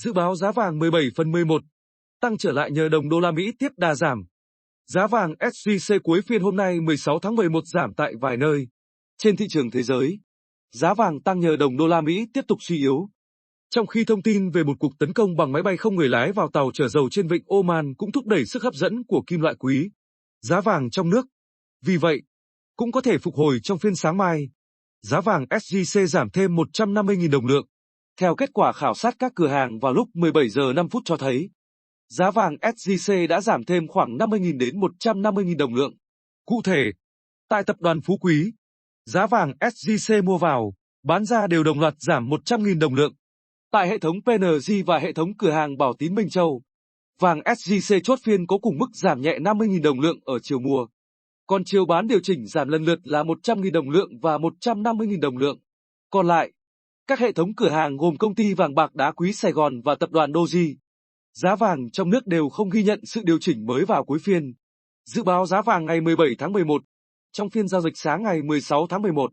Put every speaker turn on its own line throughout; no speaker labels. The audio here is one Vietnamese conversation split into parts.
Dự báo giá vàng 17/11 tăng trở lại nhờ đồng đô la Mỹ tiếp đà giảm. Giá vàng SJC cuối phiên hôm nay 16 tháng 11 giảm tại vài nơi. Trên thị trường thế giới, giá vàng tăng nhờ đồng đô la Mỹ tiếp tục suy yếu. Trong khi thông tin về một cuộc tấn công bằng máy bay không người lái vào tàu chở dầu trên vịnh Oman cũng thúc đẩy sức hấp dẫn của kim loại quý, giá vàng trong nước, vì vậy, cũng có thể phục hồi trong phiên sáng mai. Giá vàng SJC giảm thêm 150.000 đồng lượng. Theo kết quả khảo sát các cửa hàng vào lúc 17 giờ 5 phút cho thấy, giá vàng SJC đã giảm thêm khoảng 50.000 đến 150.000 đồng lượng. Cụ thể, tại tập đoàn Phú Quý, giá vàng SJC mua vào, bán ra đều đồng loạt giảm 100.000 đồng lượng. Tại hệ thống PNG và hệ thống cửa hàng Bảo Tín Minh Châu, vàng SJC chốt phiên có cùng mức giảm nhẹ 50.000 đồng lượng ở chiều mua. Còn chiều bán điều chỉnh giảm lần lượt là 100.000 đồng lượng và 150.000 đồng lượng. Còn lại, các hệ thống cửa hàng gồm công ty vàng bạc đá quý Sài Gòn và tập đoàn Doji, giá vàng trong nước đều không ghi nhận sự điều chỉnh mới vào cuối phiên. Dự báo giá vàng ngày 17 tháng 11, trong phiên giao dịch sáng ngày 16 tháng 11,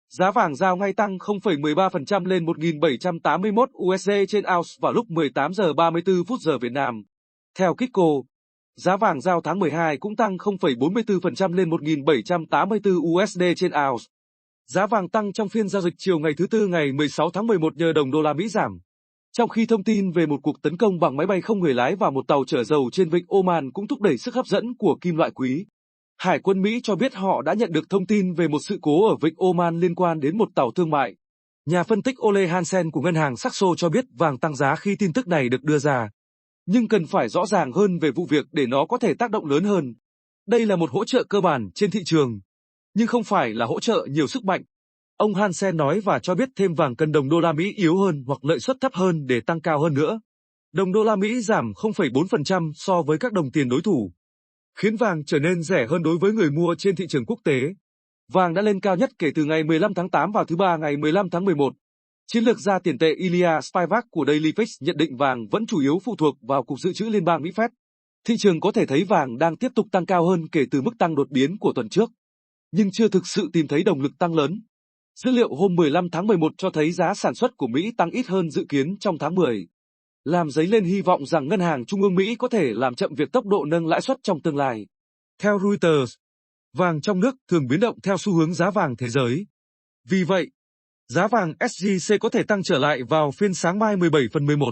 giá vàng giao ngay tăng 0,13% lên 1.781 USD trên ounce vào lúc 18 giờ 34 phút giờ Việt Nam. Theo Kitco, giá vàng giao tháng 12 cũng tăng 0,44% lên 1.784 USD trên ounce. Giá vàng tăng trong phiên giao dịch chiều ngày thứ Tư ngày 16 tháng 11 nhờ đồng đô la Mỹ giảm. Trong khi thông tin về một cuộc tấn công bằng máy bay không người lái vào một tàu chở dầu trên vịnh Oman cũng thúc đẩy sức hấp dẫn của kim loại quý. Hải quân Mỹ cho biết họ đã nhận được thông tin về một sự cố ở vịnh Oman liên quan đến một tàu thương mại. Nhà phân tích Ole Hansen của ngân hàng Saxo cho biết vàng tăng giá khi tin tức này được đưa ra. Nhưng cần phải rõ ràng hơn về vụ việc để nó có thể tác động lớn hơn. Đây là một hỗ trợ cơ bản trên thị trường, nhưng không phải là hỗ trợ nhiều sức mạnh. Ông Hansen nói và cho biết thêm vàng cần đồng đô la Mỹ yếu hơn hoặc lợi suất thấp hơn để tăng cao hơn nữa. Đồng đô la Mỹ giảm 0,4% so với các đồng tiền đối thủ, khiến vàng trở nên rẻ hơn đối với người mua trên thị trường quốc tế. Vàng đã lên cao nhất kể từ ngày 15 tháng 8 vào thứ Ba ngày 15 tháng 11. Chiến lược gia tiền tệ Ilya Spivak của Daily Fix nhận định vàng vẫn chủ yếu phụ thuộc vào Cục Dự trữ Liên bang Mỹ Fed. Thị trường có thể thấy vàng đang tiếp tục tăng cao hơn kể từ mức tăng đột biến của tuần trước, nhưng chưa thực sự tìm thấy động lực tăng lớn. Dữ liệu hôm 15 tháng 11 cho thấy giá sản xuất của Mỹ tăng ít hơn dự kiến trong tháng 10, làm dấy lên hy vọng rằng Ngân hàng Trung ương Mỹ có thể làm chậm việc tốc độ nâng lãi suất trong tương lai. Theo Reuters, vàng trong nước thường biến động theo xu hướng giá vàng thế giới. Vì vậy, giá vàng SJC có thể tăng trở lại vào phiên sáng mai 17/11.